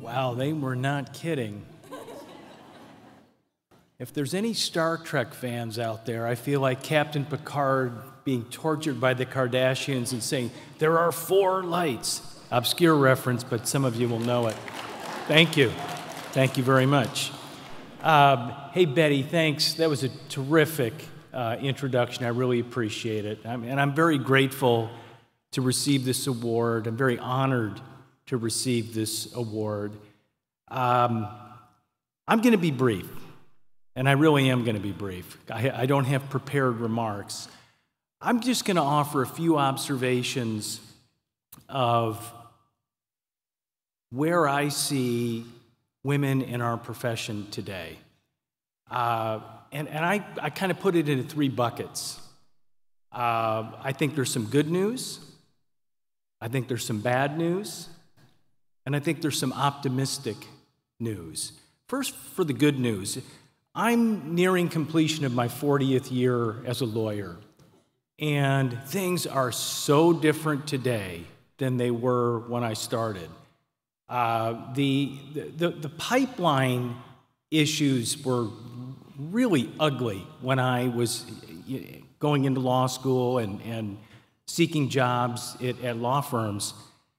Wow, they were not kidding. If there's any Star Trek fans out there, I feel like Captain Picard being tortured by the Kardashians and saying, "There are 4 lights." Obscure reference, but some of you will know it. Thank you. Thank you very much. Hey, Betty, thanks. That was a terrific introduction. I really appreciate it. And I'm very grateful to receive this award. I'm very honored to receive this award. I'm going to be brief, and I really am going to be brief. I don't have prepared remarks. I'm just going to offer a few observations of where I see women in our profession today. And I kind of put it into 3 buckets. I think there's some good news, I think there's some bad news, and I think there's some optimistic news. First, for the good news, I'm nearing completion of my 40th year as a lawyer, and things are so different today than they were when I started. The pipeline issues were really ugly when I was going into law school and seeking jobs at law firms.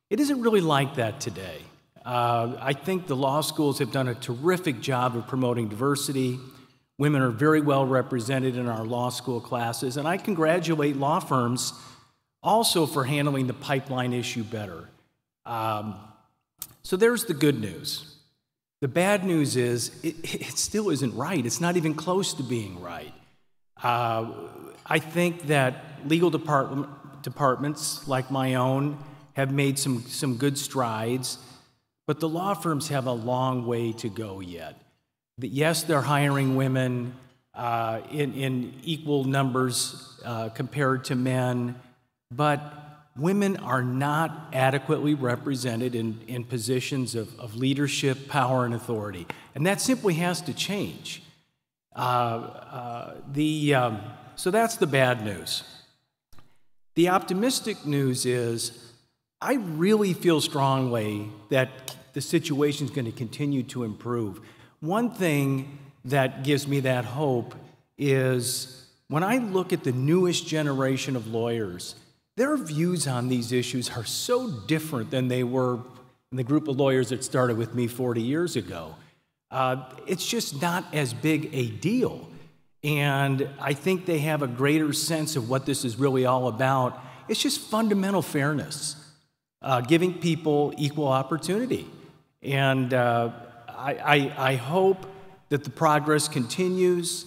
It isn't really like that today. I think the law schools have done a terrific job of promoting diversity. Women are very well represented in our law school classes, and I congratulate law firms also for handling the pipeline issue better. So there's the good news. The bad news is it still isn't right. It's not even close to being right. I think that legal departments like my own have made some good strides, but the law firms have a long way to go yet. Yes, they're hiring women in equal numbers compared to men, but women are not adequately represented in positions of leadership, power, and authority. And that simply has to change. So that's the bad news. The optimistic news is I really feel strongly that the situation is going to continue to improve. One thing that gives me that hope is when I look at the newest generation of lawyers, their views on these issues are so different than they were in the group of lawyers that started with me 40 years ago. It's just not as big a deal. And I think they have a greater sense of what this is really all about. It's just fundamental fairness, giving people equal opportunity. And I hope that the progress continues,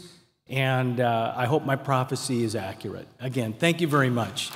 and I hope my prophecy is accurate. Again, thank you very much.